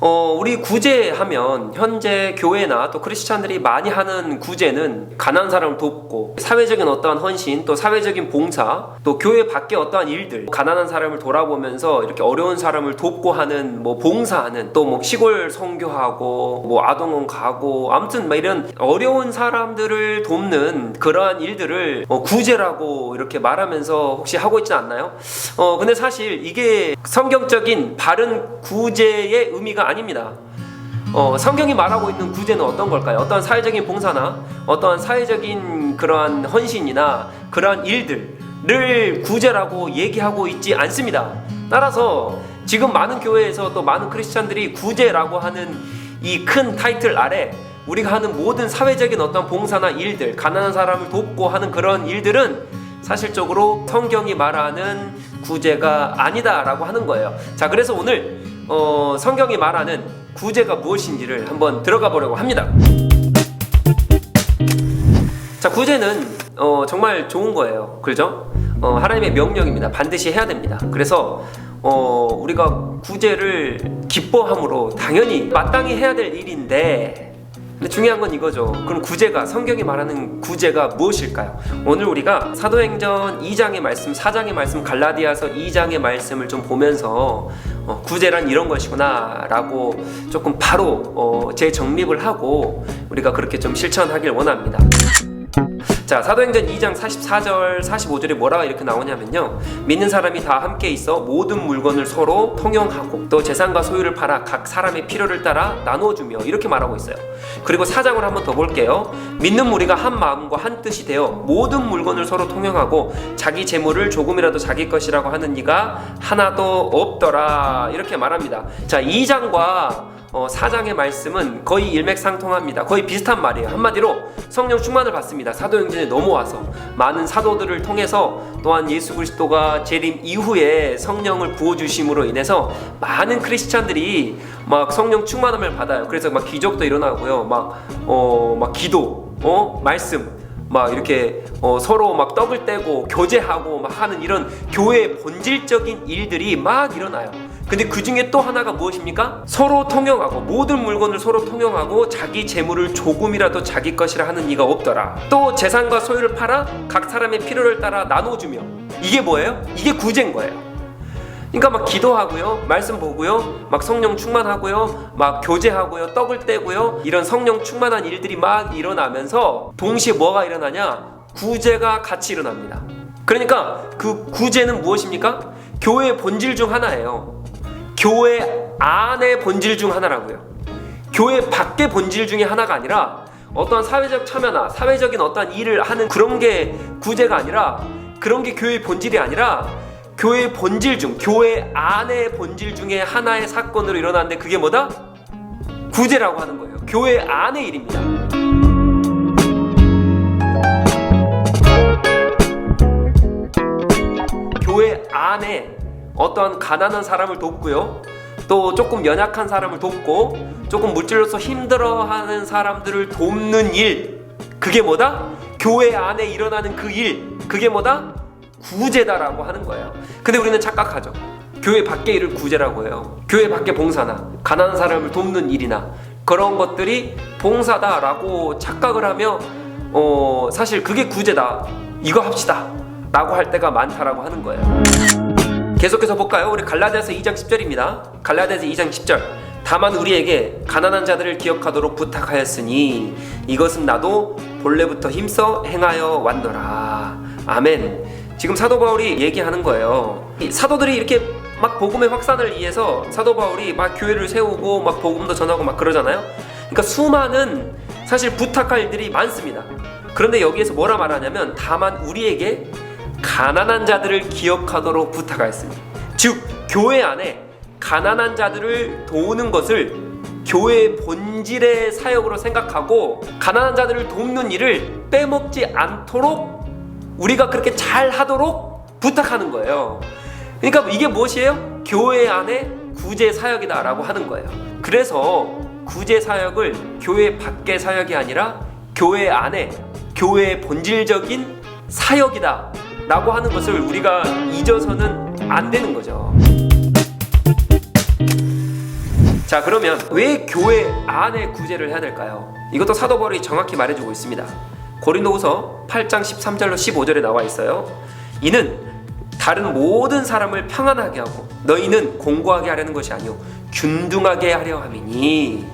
우리 구제하면 현재 교회나 또 크리스찬들이 많이 하는 구제는 가난한 사람을 돕고 사회적인 어떠한 헌신, 또 사회적인 봉사, 또 교회 밖의 어떠한 일들, 가난한 사람을 돌아보면서 이렇게 어려운 사람을 돕고 하는 봉사하는, 또 시골 선교하고 아동원 가고, 아무튼 이런 어려운 사람들을 돕는 그러한 일들을 구제라고 이렇게 말하면서 혹시 하고 있지 않나요? 근데 사실 이게 성경적인 바른 구제의 의미가 아닙니다. 성경이 말하고 있는 구제는 어떤 걸까요? 어떠한 사회적인 봉사나 어떠한 사회적인 그러한 헌신이나 그러한 일들을 구제라고 얘기하고 있지 않습니다. 따라서 지금 많은 교회에서 또 많은 크리스찬들이 구제라고 하는 이 큰 타이틀 아래 우리가 하는 모든 사회적인 어떤 봉사나 일들, 가난한 사람을 돕고 하는 그런 일들은 사실적으로 성경이 말하는 구제가 아니다라고 하는 거예요. 자, 그래서 오늘 성경이 말하는 구제가 무엇인지를 한번 들어가 보려고 합니다. 자, 구제는 정말 좋은 거예요. 그렇죠? 하나님의 명령입니다. 반드시 해야 됩니다. 그래서 우리가 구제를 기뻐함으로 당연히 마땅히 해야 될 일인데, 근데 중요한 건 이거죠. 그럼 구제가, 성경이 말하는 구제가 무엇일까요? 오늘 우리가 사도행전 2장의 말씀, 4장의 말씀, 갈라디아서 2장의 말씀을 좀 보면서 구제란 이런 것이구나 라고 조금 바로 재정립을 하고 우리가 그렇게 좀 실천하길 원합니다. 자, 사도행전 2장 44절 45절에 뭐라고 이렇게 나오냐면요, 믿는 사람이 다 함께 있어 모든 물건을 서로 통용하고 또 재산과 소유를 팔아 각 사람의 필요를 따라 나눠주며, 이렇게 말하고 있어요. 그리고 4장을 한번 더 볼게요. 믿는 무리가 한 마음과 한 뜻이 되어 모든 물건을 서로 통용하고 자기 재물을 조금이라도 자기 것이라고 하는 이가 하나도 없더라, 이렇게 말합니다. 자, 2장과 4장의 말씀은 거의 일맥상통합니다. 거의 비슷한 말이에요. 한마디로 성령 충만을 받습니다. 사도행전에 넘어와서 많은 사도들을 통해서, 또한 예수 그리스도가 재림 이후에 성령을 부어주심으로 인해서 많은 크리스찬들이 막 성령 충만함을 받아요. 그래서 막 기적도 일어나고요, 막 기도, 말씀, 막 이렇게 서로 막 떡을 떼고 교제하고 막 하는 이런 교회의 본질적인 일들이 막 일어나요. 근데 그 중에 또 하나가 무엇입니까? 서로 통용하고, 모든 물건을 서로 통용하고 자기 재물을 조금이라도 자기 것이라 하는 이가 없더라. 또 재산과 소유를 팔아 각 사람의 필요를 따라 나눠주며. 이게 뭐예요? 이게 구제인 거예요. 그러니까 막 기도하고요, 말씀 보고요, 막 성령 충만하고요, 막 교제하고요, 떡을 떼고요, 이런 성령 충만한 일들이 막 일어나면서 동시에 뭐가 일어나냐? 구제가 같이 일어납니다. 그러니까 그 구제는 무엇입니까? 교회의 본질 중 하나예요. 교회 안의 본질 중 하나라고요. 교회 밖의 본질 중에 하나가 아니라, 어떠한 사회적 참여나 사회적인 어떠한 일을 하는 그런 게 구제가 아니라, 그런 게 교회의 본질이 아니라 교회의 본질 중, 교회 안의 본질 중에 하나의 사건으로 일어나는데 그게 뭐다? 구제라고 하는 거예요. 교회 안의 일입니다. 교회 안에 어떠한 가난한 사람을 돕고요, 또 조금 연약한 사람을 돕고 조금 물질로서 힘들어하는 사람들을 돕는 일, 그게 뭐다? 교회 안에 일어나는 그 일, 그게 뭐다? 구제다라고 하는 거예요. 근데 우리는 착각하죠. 교회 밖의 일을 구제라고 해요. 교회 밖의 봉사나 가난한 사람을 돕는 일이나 그런 것들이 봉사다라고 착각을 하며 사실 그게 구제다, 이거 합시다 라고 할 때가 많다라고 하는 거예요. 계속해서 볼까요? 우리 갈라디아서 2장 10절입니다. 갈라디아서 2장 10절. 다만 우리에게 가난한 자들을 기억하도록 부탁하였으니 이것은 나도 본래부터 힘써 행하여 왔노라. 아멘. 지금 사도 바울이 얘기하는 거예요. 사도들이 이렇게 막 복음의 확산을 위해서 사도 바울이 막 교회를 세우고 막 복음도 전하고 막 그러잖아요. 그러니까 수많은 사실 부탁할 일들이 많습니다. 그런데 여기에서 뭐라 말하냐면, 다만 우리에게 가난한 자들을 기억하도록 부탁하였습니다. 즉 교회 안에 가난한 자들을 도우는 것을 교회의 본질의 사역으로 생각하고, 가난한 자들을 돕는 일을 빼먹지 않도록 우리가 그렇게 잘 하도록 부탁하는 거예요. 그러니까 이게 무엇이에요? 교회 안에 구제 사역이다 라고 하는 거예요. 그래서 구제 사역을 교회 밖의 사역이 아니라 교회 안에, 교회의 본질적인 사역이다 라고 하는 것을 우리가 잊어서는 안 되는 거죠. 자, 그러면 왜 교회 안에 구제를 해야 될까요? 이것도 사도 바울이 정확히 말해주고 있습니다. 고린도후서 8장 13절로 15절에 나와 있어요. 이는 다른 모든 사람을 평안하게 하고 너희는 공고하게 하려는 것이 아니요 균등하게 하려 함이니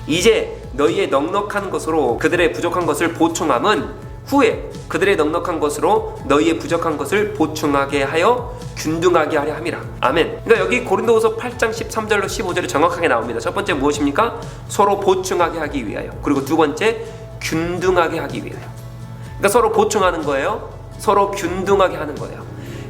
이제 너희의 넉넉한 것으로 그들의 부족한 것을 보충함은 후에 그들의 넉넉한 것으로 너희의 부족한 것을 보충하게 하여 균등하게 하려 함이라. 아멘. 그러니까 여기 고린도후서 8장 13절로 15절이 정확하게 나옵니다. 첫 번째 무엇입니까? 서로 보충하게 하기 위하여. 그리고 두 번째 균등하게 하기 위하여. 그러니까 서로 보충하는 거예요. 서로 균등하게 하는 거예요.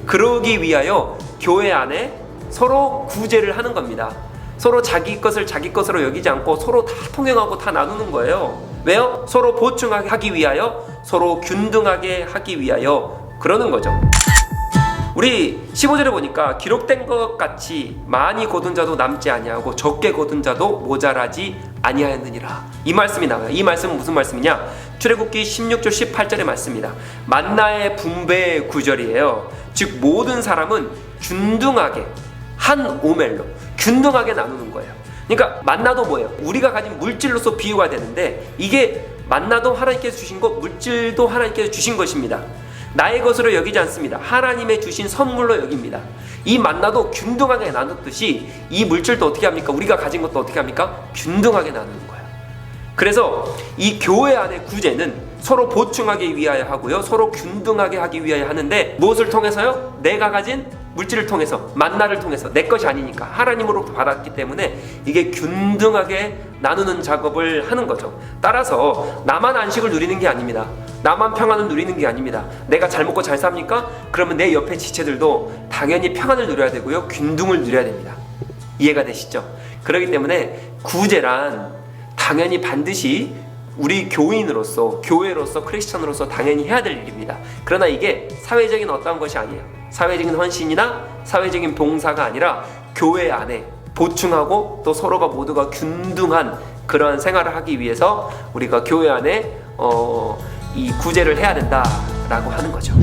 그러기 위하여 교회 안에 서로 구제를 하는 겁니다. 서로 자기 것을 자기 것으로 여기지 않고 서로 다 통용하고 다 나누는 거예요. 왜요? 서로 보충하게 하기 위하여, 서로 균등하게 하기 위하여 그러는 거죠. 우리 15절에 보니까 기록된 것 같이 많이 거둔 자도 남지 아니하고 적게 거둔 자도 모자라지 아니하였느니라. 이 말씀이 나와요. 이 말씀은 무슨 말씀이냐? 출애굽기 16절 18절의 말씀입니다. 만나의 분배의 구절이에요. 즉 모든 사람은 균등하게 한 오멜로 균등하게 나누는 거예요. 그러니까 만나도 뭐예요? 우리가 가진 물질로서 비유가 되는데 이게 만나도 하나님께서 주신 것, 물질도 하나님께서 주신 것입니다. 나의 것으로 여기지 않습니다. 하나님의 주신 선물로 여깁니다. 이 만나도 균등하게 나눴듯이 이 물질도 어떻게 합니까? 우리가 가진 것도 어떻게 합니까? 균등하게 나누는 거예요. 그래서 이 교회 안의 구제는 서로 보충하기 위하여 하고요, 서로 균등하게 하기 위하여 하는데 무엇을 통해서요? 내가 가진 물질을 통해서, 만나를 통해서, 내 것이 아니니까 하나님으로부터 받았기 때문에 이게 균등하게 나누는 작업을 하는 거죠. 따라서 나만 안식을 누리는 게 아닙니다. 나만 평안을 누리는 게 아닙니다. 내가 잘 먹고 잘 삽니까? 그러면 내 옆에 지체들도 당연히 평안을 누려야 되고요, 균등을 누려야 됩니다. 이해가 되시죠? 그렇기 때문에 구제란 당연히 반드시 우리 교인으로서, 교회로서, 크리스천으로서 당연히 해야 될 일입니다. 그러나 이게 사회적인 어떠한 것이 아니에요. 사회적인 헌신이나 사회적인 봉사가 아니라 교회 안에 보충하고 또 서로가 모두가 균등한 그러한 생활을 하기 위해서 우리가 교회 안에 이 구제를 해야 된다라고 하는 거죠.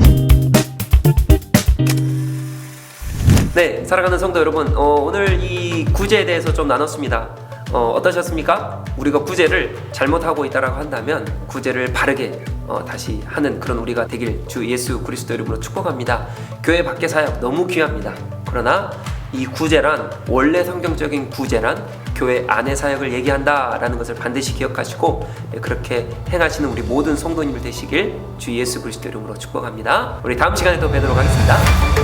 네, 사랑하는 성도 여러분, 오늘 이 구제에 대해서 좀 나눴습니다. 어떠셨습니까? 우리가 구제를 잘못하고 있다라고 한다면 구제를 바르게 다시 하는 그런 우리가 되길 주 예수 그리스도 이름으로 축복합니다. 교회 밖의 사역 너무 귀합니다. 그러나 이 구제란, 원래 성경적인 구제란 교회 안의 사역을 얘기한다라는 것을 반드시 기억하시고 그렇게 행하시는 우리 모든 성도님들 되시길 주 예수 그리스도 이름으로 축복합니다. 우리 다음 시간에 또 뵙도록 하겠습니다.